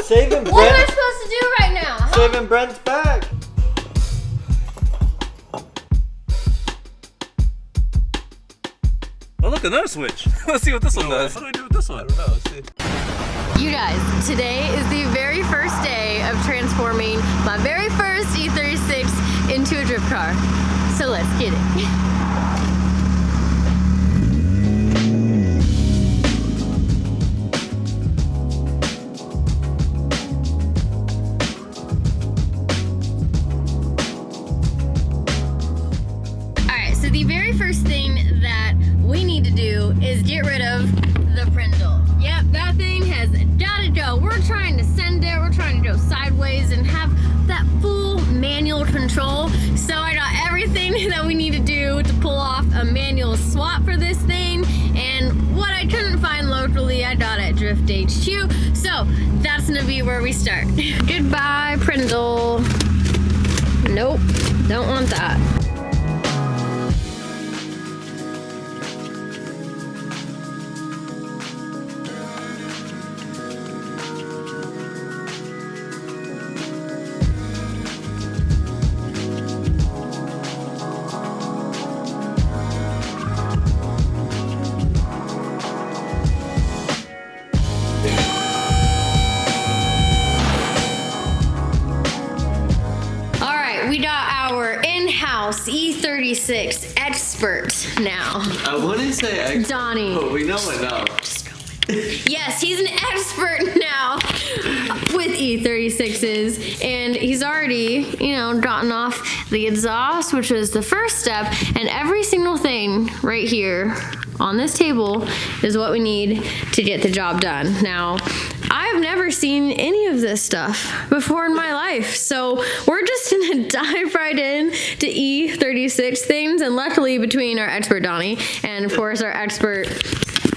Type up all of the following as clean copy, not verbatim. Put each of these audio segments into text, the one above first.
Saving Brent. What am I supposed to do right now? Huh? Saving Brent's back. Oh, look, another switch. Let's see what this one does. What do we do with this one? I don't know. Let's see. You guys, today is the very first day of transforming my very first E36 into a drift car. So let's get it. The very first thing that we need to do is get rid of the Prindle. Yep, that thing has gotta go. We're trying to send it, we're trying to go sideways and have that full manual control. So I got everything that we need to do to pull off a manual swap for this thing. And what I couldn't find locally, I got at Drift HQ. So that's gonna be where we start. Goodbye, Prindle. Nope, don't want that. We got our in-house E36 expert now. I wouldn't say expert, Donnie. but we know enough. Yes, he's an expert now with E36s, and he's already, gotten off the exhaust, which was the first step, and every single thing right here on this table is what we need to get the job done. Now, I've never seen any of this stuff before in my life, so we're just gonna dive right in to E36 things, and luckily between our expert Donnie and of course our expert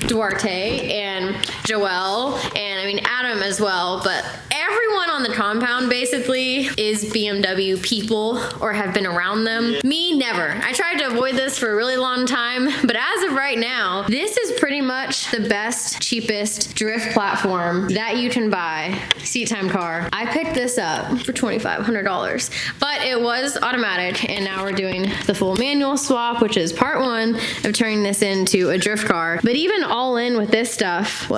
Duarte and Joelle and Adam as well, but everyone on the compound basically is BMW people or have been around them. Yeah. Me, never. I tried to avoid this for a really long time, but as of right now, this is pretty much the best, cheapest drift platform that you can buy. Seat time car. I picked this up for $2,500, but it was automatic, and now we're doing the full manual swap, which is part one of turning this into a drift car. But even all in with this stuff,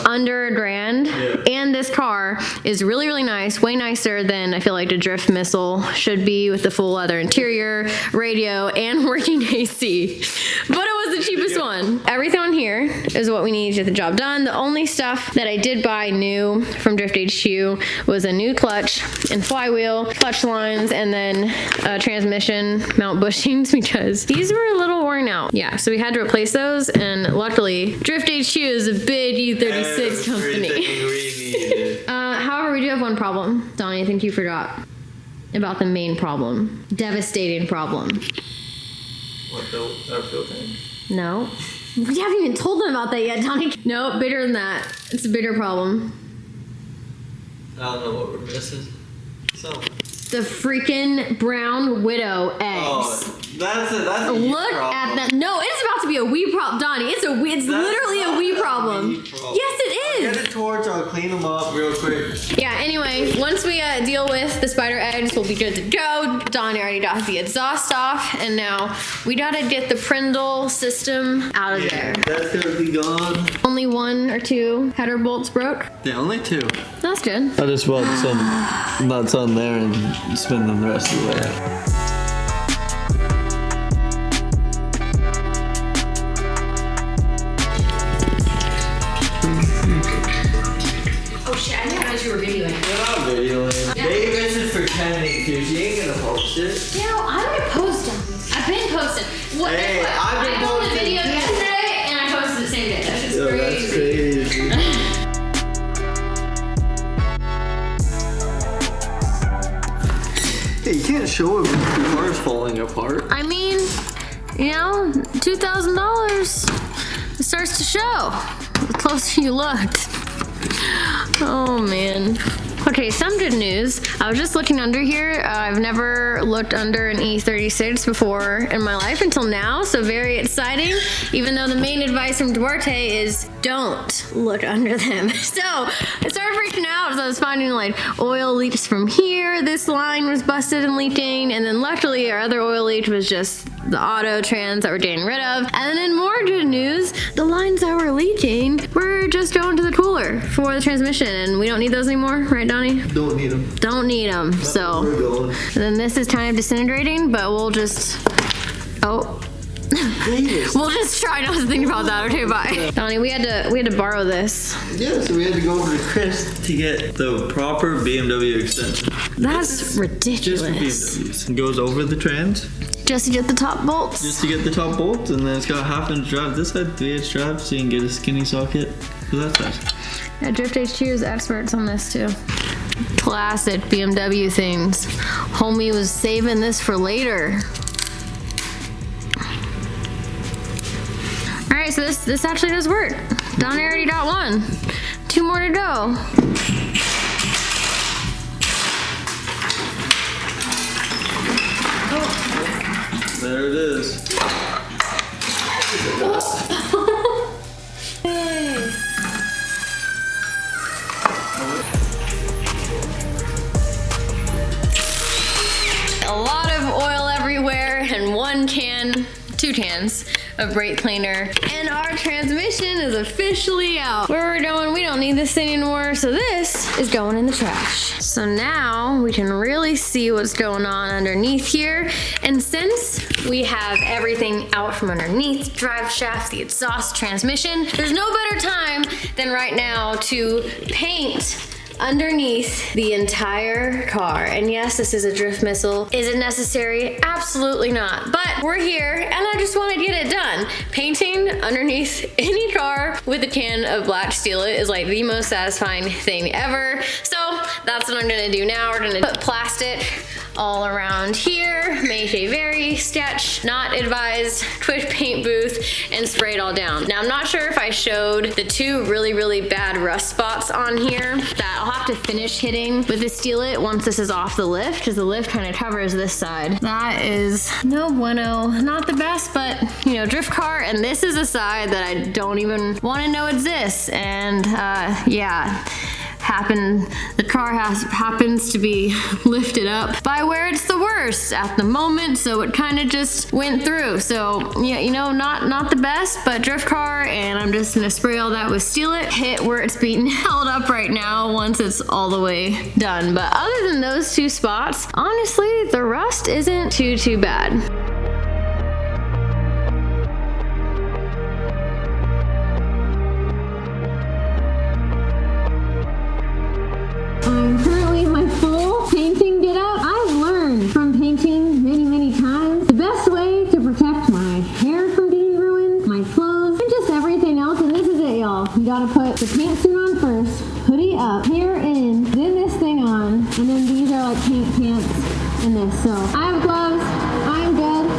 under $1,000, yeah. And this car is really, really nice, way nicer than I feel like the Drift Missile should be, with the full leather interior, radio, and working AC. But it was the cheapest one. Everything on here is what we need to get the job done. The only stuff that I did buy new from Drift HQ was a new clutch and flywheel, clutch lines, and then transmission mount bushings because these were a little worn out. Yeah, so we had to replace those, and luckily Drift HQ is a big E36 company. However, we do have one problem. Donnie, I think you forgot about the main problem. Devastating problem. What, our fuel tank? No. We haven't even told them about that yet, Donnie. No, bigger than that. It's a bigger problem. I don't know what we're missing. So. The freaking brown widow eggs. Oh, that's a look at that. No, it's about to be a wee problem, Donnie. It's literally a wee problem. Yes, it is. I'll get a torch. I'll clean them up real quick. Yeah. Anyway, once we deal with the spider eggs, we'll be good to go. Donnie already got the exhaust off, and now we gotta get the Prindle system out of there. That's gonna be gone. Only one or two header bolts broke. Yeah, only two. That's good. I just weld some nuts on there and spin them the rest of the way out. Oh shit, I didn't realize you were videoing. We're not videoing. Davis is pretending to. She ain't gonna post it. I'm gonna post them. I've been posting. Hey, I've been I filmed posting a video yesterday and I posted the same day. That's just Yo, crazy. that's crazy. Hey, you can't show it when the car's falling apart. I mean, $2,000. It starts to show the closer you looked. Oh man. Okay, some good news. I was just looking under here. I've never looked under an E36 before in my life until now, so very exciting. Even though the main advice from Duarte is don't look under them. So I started freaking out as I was finding like oil leaks from here. This line was busted and leaking, and then luckily our other oil leak was just the auto trans that we're getting rid of. And then more good news, the lines that were leaking were just going to the cooler for the transmission, and we don't need those anymore, right, Donnie? Don't need them. Don't need them. So then this is kind of disintegrating, but we'll just we'll just try not to think about that. Okay, bye. Donnie, we had to borrow this. Yeah, so we had to go over to Chris to get the proper BMW extension. That's ridiculous. Just for BMWs. It goes over the trans. Just to get the top bolts. Just to get the top bolt, and then it's got a half-inch drive. This had 3/8 drive, so you can get a skinny socket for that size. Yeah, Drift HQ is experts on this too. Classic BMW things. Homie was saving this for later. All right, so this actually does work. Donnie already got one. 2 more to go. There it is. A lot of oil everywhere and 2 cans of brake cleaner, and our transmission is officially out. Where we're going, we don't need this thing anymore, so this is going in the trash. So now we can really see what's going on underneath here, and since we have everything out from underneath, drive shaft, the exhaust, transmission, there's no better time than right now to paint underneath the entire car. And yes, this is a drift missile. Is it necessary? Absolutely not. But we're here and I just want to get it done. Painting underneath any car with a can of black steel is like the most satisfying thing ever. So that's what I'm gonna do now. We're gonna put plastic all around here, make a very sketch, not advised, quick paint booth, and spray it all down. Now I'm not sure if I showed the 2 really bad rust spots on here that I'll have to finish hitting with the Steelite once this is off the lift, because the lift kind of covers this side. That is no bueno, not the best, but you know, drift car, and this is a side that I don't even want to know exists, and yeah. The car happens to be lifted up by where it's the worst at the moment, so it kind of just went through. So yeah, you know, not the best, but drift car, and I'm just gonna spray all that with Steelite, hit where it's being held up right now once it's all the way done. But other than those 2 spots, honestly, the rust isn't too bad. I'm currently in my full painting get up. I've learned from painting many times the best way to protect my hair from being ruined, my clothes, and just everything else. And this is it, y'all. You gotta put the pantsuit on first, hoodie up, hair in, then this thing on, and then these are like paint pants and this. So I have gloves. I'm good.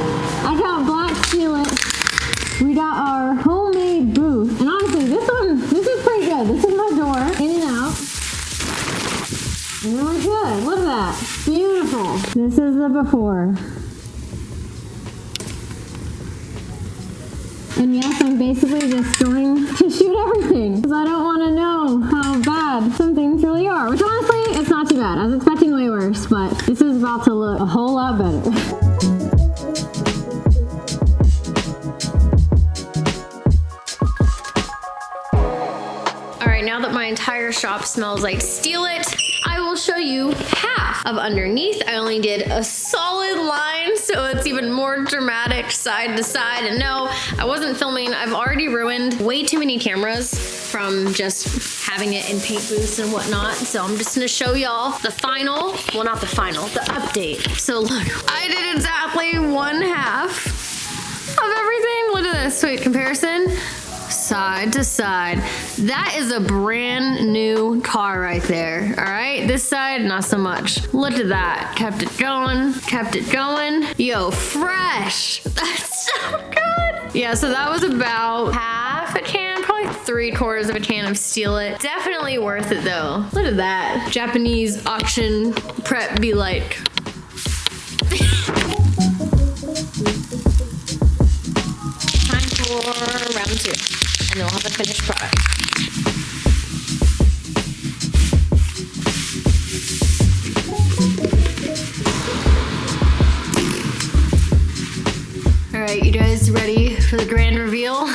I got black Steelite. We got our homemade booth. And honestly, this is pretty good. This is my door, in and out. And then we're good. Look at that. Beautiful. This is the before. And yes, I'm basically just going to shoot everything because I don't want to know how bad some things really are. Which honestly, it's not too bad. I was expecting way worse, but this is about to look a whole lot better. Now that my entire shop smells like Steelite, I will show you half of underneath. I only did a solid line, so it's even more dramatic side to side. And no, I wasn't filming. I've already ruined way too many cameras from just having it in paint booths and whatnot. So I'm just gonna show y'all the final, well, not the final, the update. So look, I did exactly 1/2 of everything. Look at this, sweet comparison. Side to side. That is a brand new car right there. All right, this side, not so much. Look at that. Kept it going, kept it going. Yo, fresh. That's so good. Yeah, so that was about half a can, probably 3/4 of a can of Steal It. Definitely worth it though. Look at that. Japanese auction prep be like. Time for round 2. And then we'll have the finished product. All right, you guys ready for the grand reveal?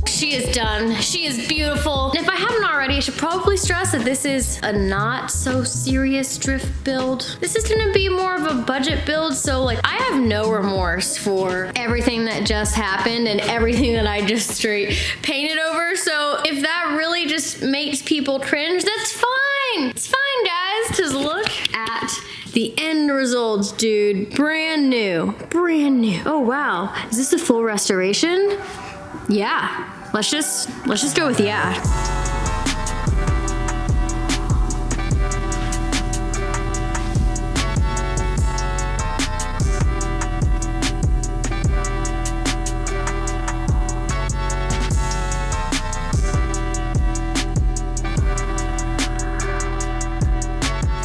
She is done. She is beautiful. If I haven't already, I should probably stress that this is a not so serious drift build. This is gonna be more of a budget build, so like I have no remorse for everything that just happened and everything that I just straight painted over. So if that really just makes people cringe, that's fine. It's fine, guys. Just look at the end results, dude. Brand new. Brand new. Oh wow. Is this a full restoration? Yeah. Let's just go with yeah.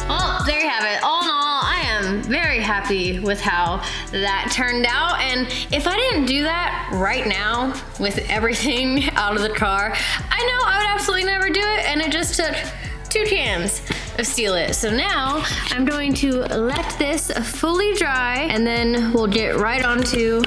Well, there you have it. All in all, I am very happy with how that turned out, and if I didn't do that right now with everything out of the car, I know I would absolutely never do it, and it just took 2 cans of Steal It. So now I'm going to let this fully dry, and then we'll get right on to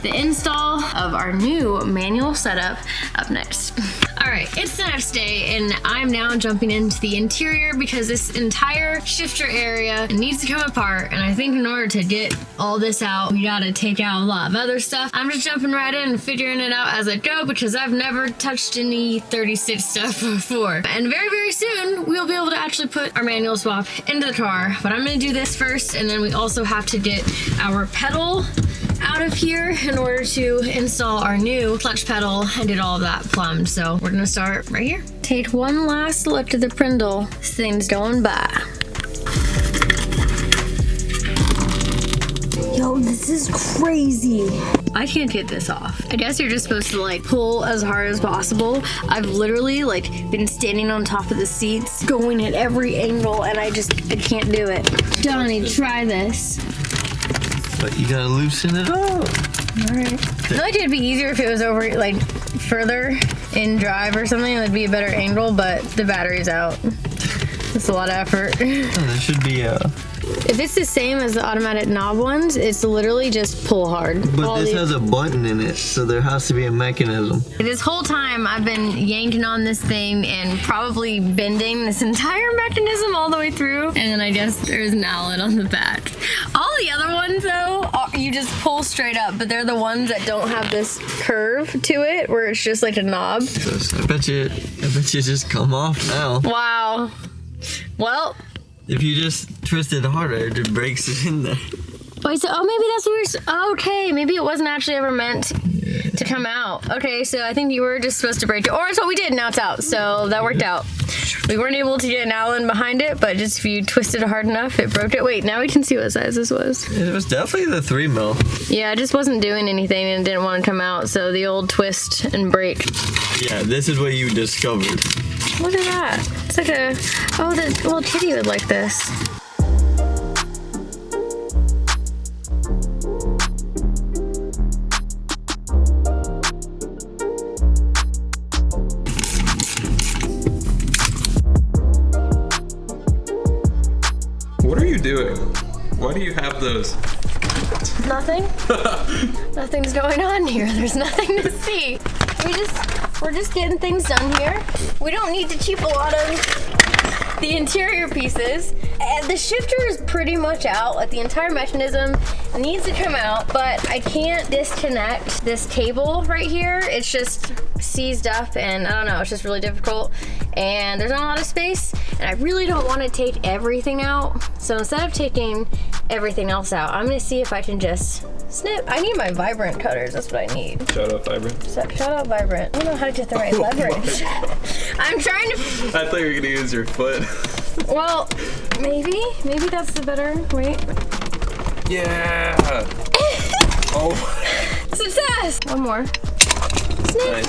the install of our new manual setup up next. All right, it's the next day, and I'm now jumping into the interior because this entire shifter area needs to come apart, and I think in order to get all this out, we gotta take out a lot of other stuff. I'm just jumping right in and figuring it out as I go because I've never touched any E36 stuff before. And very, very soon, we'll be able to actually put our manual swap into the car, but I'm gonna do this first, and then we also have to get our pedal out of here in order to install our new clutch pedal and get all of that plumbed. So we're gonna start right here. Take one last look at the Prindle. This thing's going by. Yo, this is crazy. I can't get this off. I guess you're just supposed to like pull as hard as possible. I've literally like been standing on top of the seats, going at every angle, and I can't do it. Donnie, try this. But you gotta loosen it up. All right. I feel like it'd be easier if it was over like further in drive or something. It would be a better angle, but the battery's out. It's a lot of effort. Oh, there should be a... If it's the same as the automatic knob ones, it's literally just pull hard. But this has a button in it, so there has to be a mechanism. This whole time I've been yanking on this thing and probably bending this entire mechanism all the way through. And then I guess there's an Allen on the back. All the other ones though, you just pull straight up, but they're the ones that don't have this curve to it where it's just like a knob. I bet you just come off now. Wow. Well, if you just twist it harder, it just breaks it in there. Wait, so, oh, maybe that's what okay, maybe it wasn't actually ever meant to come out. Okay, so I think you were just supposed to break it, or that's what we did, now it's out, so that worked out. We weren't able to get an Allen behind it, but just if you twisted it hard enough, it broke it. Wait, now we can see what size this was. It was definitely the 3 mil. Yeah, it just wasn't doing anything and it didn't want to come out, so the old twist and break. Yeah, this is what you discovered. Look at that. It's like a, oh, the little kitty would like this. What are you doing? Why do you have those? Nothing. Nothing's going on here. There's nothing to see. We're just getting things done here. We don't need to keep a lot of the interior pieces. And the shifter is pretty much out. Like the entire mechanism needs to come out, but I can't disconnect this cable right here. It's just seized up and I don't know, it's just really difficult. And there's not a lot of space and I really don't want to take everything out. So instead of taking everything else out, I'm gonna see if I can just snip. I need my vibrant cutters, that's what I need. Shout out Vibrant. Shout out vibrant. I don't know how to get the right leverage. I'm trying to. I thought you were gonna use your foot. Well, maybe that's the better, wait. Yeah. Oh. Success! One more. Nice.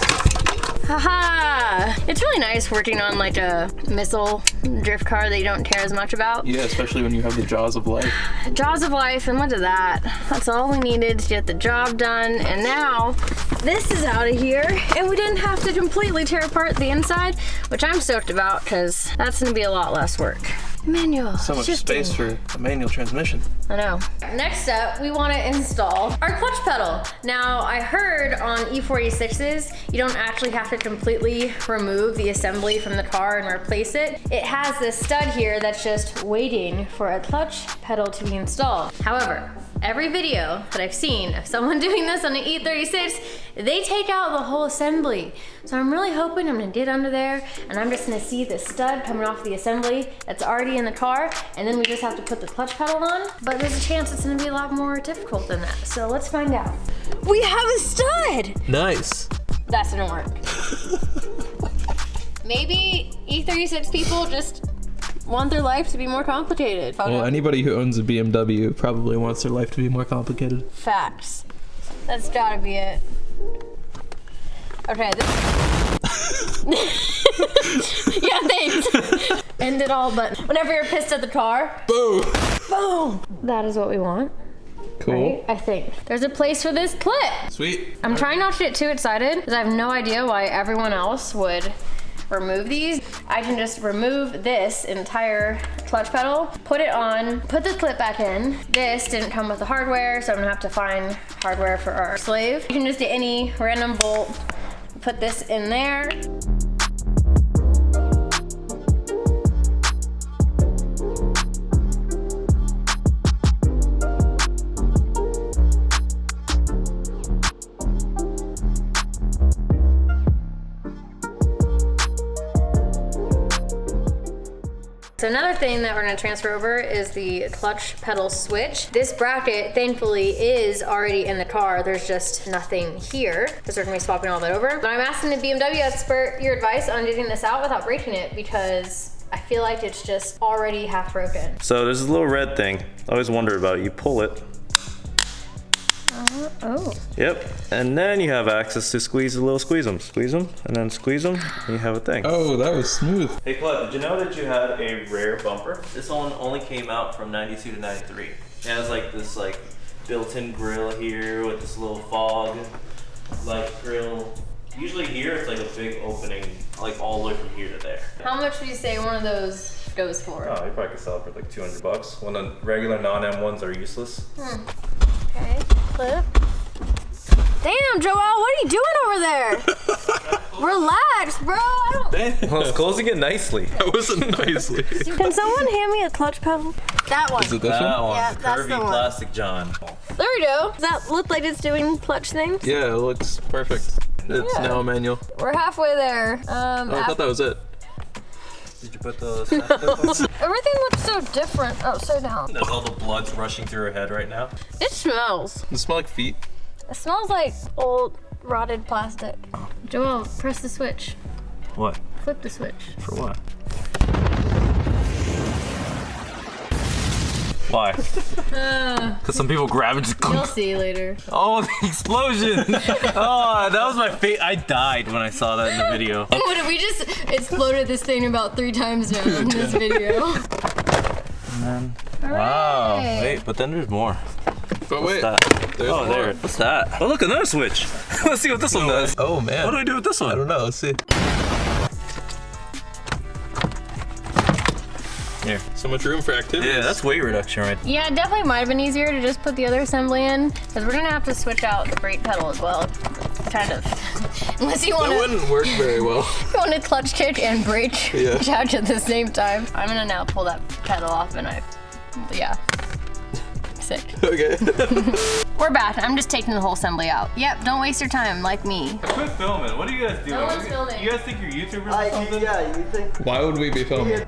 Haha! It's really nice working on like a missile drift car that you don't care as much about. Yeah, especially when you have the jaws of life. Jaws of life, and look at that. That's all we needed to get the job done, and now this is out of here, and we didn't have to completely tear apart the inside, which I'm stoked about, because that's gonna be a lot less work. Manual. So much shifting. space for a manual transmission. I know. Next up, we want to install our clutch pedal. Now, I heard on E46s, you don't actually have to completely remove the assembly from the car and replace it. It has this stud here that's just waiting for a clutch pedal to be installed. However, every video that I've seen of someone doing this on an E36, they take out the whole assembly. So I'm really hoping I'm gonna get under there and I'm just gonna see the stud coming off the assembly that's already in the car, and then we just have to put the clutch pedal on. But there's a chance it's gonna be a lot more difficult than that. So let's find out. We have a stud! Nice. That didn't work. Maybe E36 people just want their life to be more complicated. Well, anybody who owns a BMW probably wants their life to be more complicated. Facts. That's gotta be it. Okay, yeah, thanks. End it all, but whenever you're pissed at the car, Boom. boom. That is what we want. Cool. Right? I think. There's a place for this clip. Sweet. I'm trying not to get too excited because I have no idea why everyone else would remove these. I can just remove this entire clutch pedal, put it on, put the clip back in. This didn't come with the hardware, so I'm gonna have to find hardware for our slave. You can just get any random bolt, put this in there. So another thing that we're gonna transfer over is the clutch pedal switch. This bracket, thankfully, is already in the car. There's just nothing here because we're gonna be swapping all that over. But I'm asking the BMW expert your advice on getting this out without breaking it, because I feel like it's just already half broken. So there's a little red thing. I always wondered about it. You pull it. Oh. Yep. And then you have access to squeeze them, and then squeeze them, and you have a thing. Oh, that was smooth. Hey Collete, did you know that you had a rare bumper? This one only came out from 92 to 93. It has like this built-in grill here with this little fog grill. Usually here it's like a big opening, like all the way from here to there. How much would you say one of those goes for? Oh, you probably could sell it for like $200. When the regular non-M ones are useless. Okay, clip. Damn, Joel, what are you doing over there? Relax, bro. I don't... Well, it's closing it nicely. That wasn't nicely. Can someone hand me a clutch pedal? That one. Is it this That one? one, Yeah, the that's curvy the one. plastic John. There we go. Does that look like it's doing clutch things? Yeah, it looks perfect. It's now a manual. We're halfway there. Oh, I thought that was it. Did you put the Everything looks so different. Oh, so down. There's all the blood's rushing through her head right now. It smells. Does it smell like feet? It smells like old rotted plastic. Joel, press the switch. What? Flip the switch. For what? Why? Because some people grab and just You'll see later. Oh, the explosion! Oh, that was my fate. I died when I saw that in the video. What if we just exploded this thing about 3 times now in this video? And then, wow. Wait, but then there's more. But wait. What's that? There's Oh, more. there. What's that? Oh, look, another switch. Let's see what this one does. Oh man. What do I do with this I one? don't know. Let's see. Here. So much room for activities. Yeah, that's weight reduction right Yeah, it definitely might have been easier to just put the other assembly in, because we're gonna have to switch out the brake pedal as well. Kind of. Unless you That want to wouldn't work very well. clutch kick and brake Yeah. charge at the same time. I'm gonna now pull that pedal off and yeah. Sick. Okay. We're back. I'm just taking the whole assembly out. Yep, don't waste your time like me. Quit filming. What are you guys doing? No one's filming. You guys think you're YouTubers or something? Yeah, you think Why would we be filming?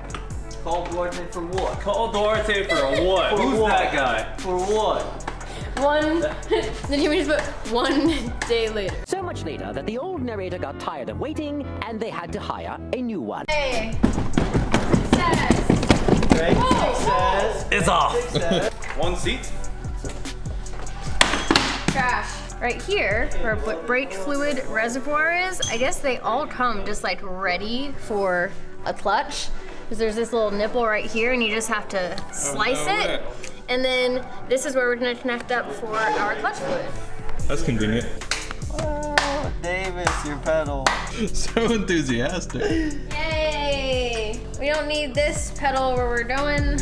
call Duarte for what? Call Duarte for a what? For Who's what? that guy? For what? Then you just put 1 day later. So much later that the old narrator got tired of waiting and they had to hire a new one. Hey. Success. Great Whoa, success. It's off. Success. One seat. Crap. right here, where brake fluid reservoir is, I guess they all come just like ready for a clutch. Because there's this little nipple right here and you just have to slice it. And then this is where we're gonna connect up for our clutch fluid. That's convenient. Oh, Davis, your pedal. So enthusiastic. Yay! We don't need this pedal where we're going.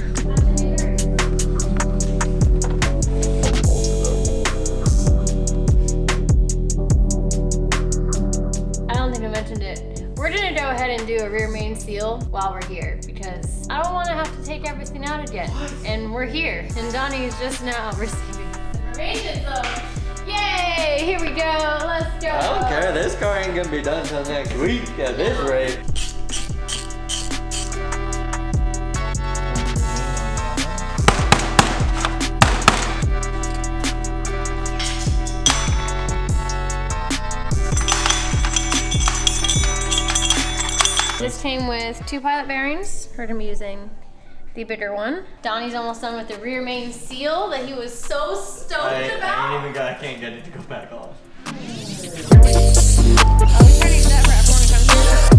I don't think I mentioned it. We're gonna go ahead and do a rear main seal while we're here because I don't want to have to take everything out again. And we're here, and Donnie's just now receiving information. So, yay! Here we go. Let's go. I don't care. This car ain't gonna be done until next week at this rate. This came with 2 pilot bearings. We're gonna be using the bigger one. Donnie's almost done with the rear main seal that he was so stoked about. I can't get it to go back on. Are we trying to use that for everyone who comes here?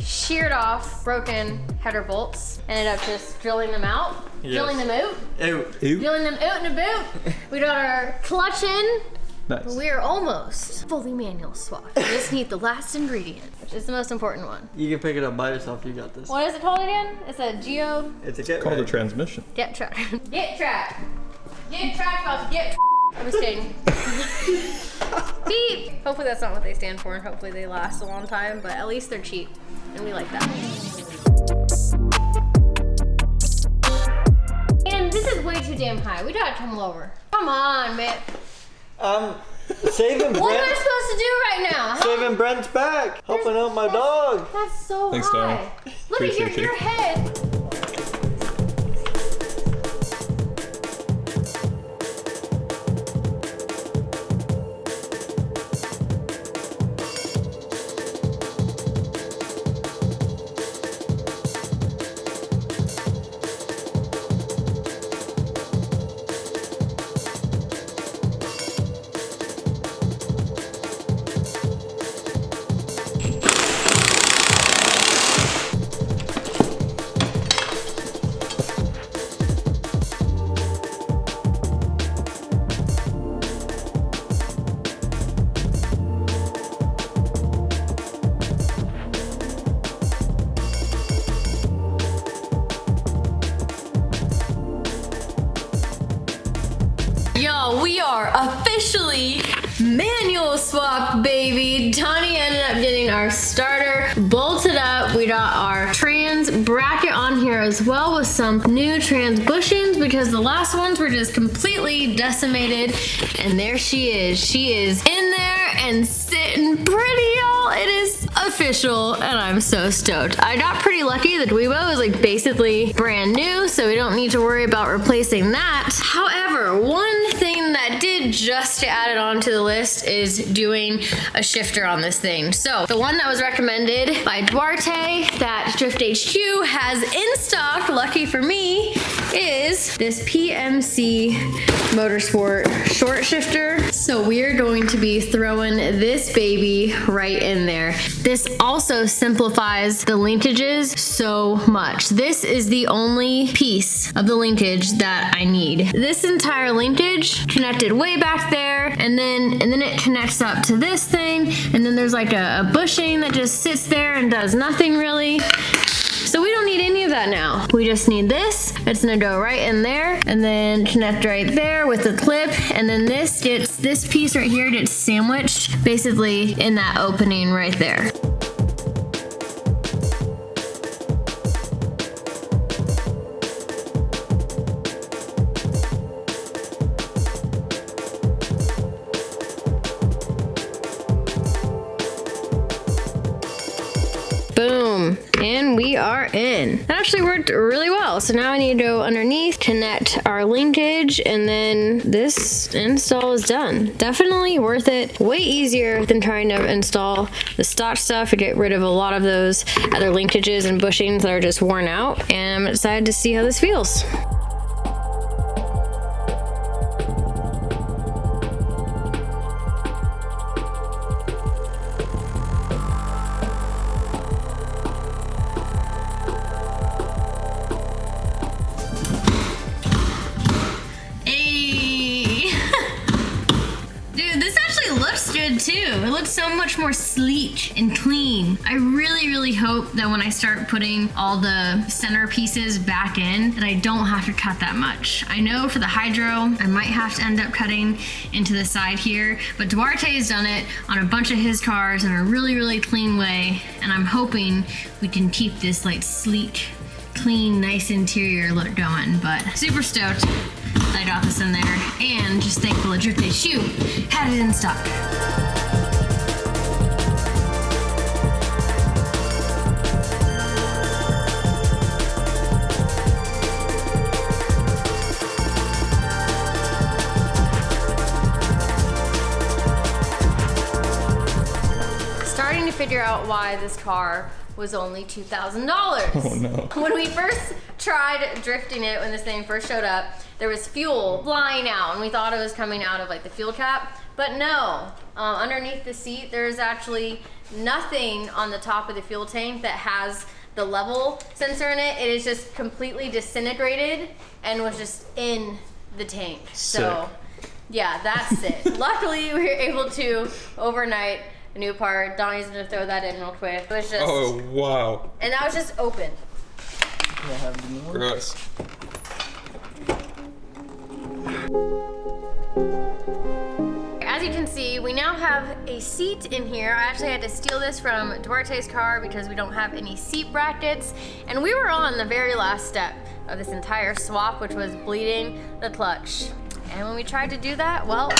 Sheared off broken header bolts. Ended up just drilling them out. Yes. Drilling them out. Drilling them out and about. We got our clutch in. Nice. We are almost fully manual swap. We just need the last ingredient, which is the most important one. You can pick it up by yourself. You got this. What is it called again? It's a geo... It's a get Called a right. transmission. Get track. Get track. Get track of get... I'm just kidding. Beep! Hopefully that's not what they stand for, and hopefully they last a long time, but at least they're cheap, and we like that. And this is way too damn high. We gotta come lower. Come on, man. Saving What am I Brent. supposed to do right now? Huh? Saving Brent's back. Helping out my dog. That's so Thanks, high. Donnie. Look at Appreciate your you. head. Yo, we are officially manual swap, baby. Donnie ended up getting our starter bolted up. We got our trans bracket on here as well with some new trans bushings because the last ones were just completely decimated. And there she is. She is in there and sitting pretty, y'all. It is official and I'm so stoked. I got pretty lucky. The Dweebo is like basically brand new, so we don't need to worry about replacing that. However, one thing that did just get added onto the list is doing a shifter on this thing. So the one that was recommended by Duarte that Drift HQ has in stock, lucky for me, is this PMC Motorsport short shifter. So we're going to be throwing this baby right in there. This also simplifies the linkages so much. This is the only piece of the linkage that I need. This entire linkage connected way back there, and then it connects up to this thing, and then there's like a bushing that just sits there and does nothing really. So we don't need any of that now. We just need this. It's gonna go right in there and then connect right there with the clip. And then this piece right here gets sandwiched basically in that opening right there. Boom, and we are in. That actually worked really well. So now I need to go underneath, connect our linkage, and then this install is done. Definitely worth it. Way easier than trying to install the stock stuff to get rid of a lot of those other linkages and bushings that are just worn out. And I'm excited to see how this feels. Too. It looks so much more sleek and clean. I really hope that when I start putting all the center pieces back in that I don't have to cut that much. I know for the hydro I might have to end up cutting into the side here, but Duarte has done it on a bunch of his cars in a really clean way, and I'm hoping we can keep this like sleek, clean, nice interior look going. But super stoked that I got this in there, and just thankful that Drifted Shoe had it in stock. Starting to figure out why this car was only $2,000. Oh no. When we first tried drifting it, when this thing first showed up, there was fuel flying out, and we thought it was coming out of like the fuel cap, but no. Underneath the seat, there's actually nothing on the top of the fuel tank that has the level sensor in it. It is just completely disintegrated and was just in the tank. So yeah, that's it. Luckily, we were able to overnight a new part. Donnie's gonna throw that in real quick. It was just, Oh, wow. and that was just open. Gross. As you can see, we now have a seat in here. I actually had to steal this from Duarte's car because we don't have any seat brackets. And we were on the very last step of this entire swap, which was bleeding the clutch. And when we tried to do that, well,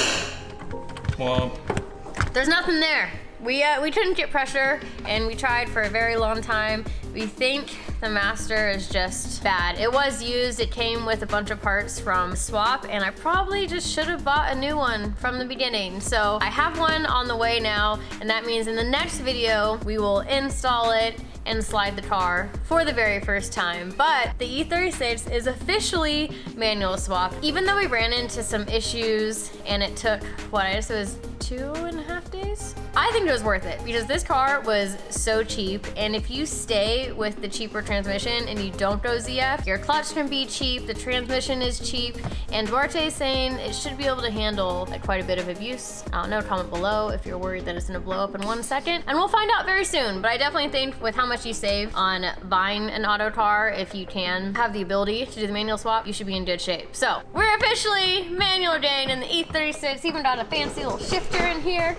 there's nothing there. We couldn't get pressure, and we tried for a very long time. We think the master is just bad. It was used, it came with a bunch of parts from Swap, and I probably just should have bought a new one from the beginning. So I have one on the way now, and that means in the next video, we will install it and slide the car for the very first time. But the E36 is officially manual swap. Even though we ran into some issues and it took, what, I guess it was 2.5 days? I think it was worth it because this car was so cheap, and if you stay with the cheaper transmission and you don't go ZF, your clutch can be cheap, the transmission is cheap, and Duarte is saying it should be able to handle quite a bit of abuse. I don't know, comment below if you're worried that it's gonna blow up in 1 second, and we'll find out very soon. But I definitely think with how much you save on buying an auto car, if you can have the ability to do the manual swap, you should be in good shape. So we're officially manual again in the E36, even got a fancy little shifter in here,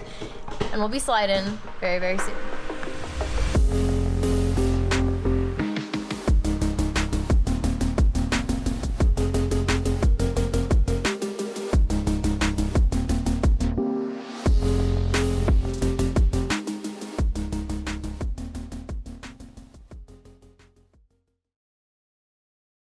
and we'll be sliding very, very soon.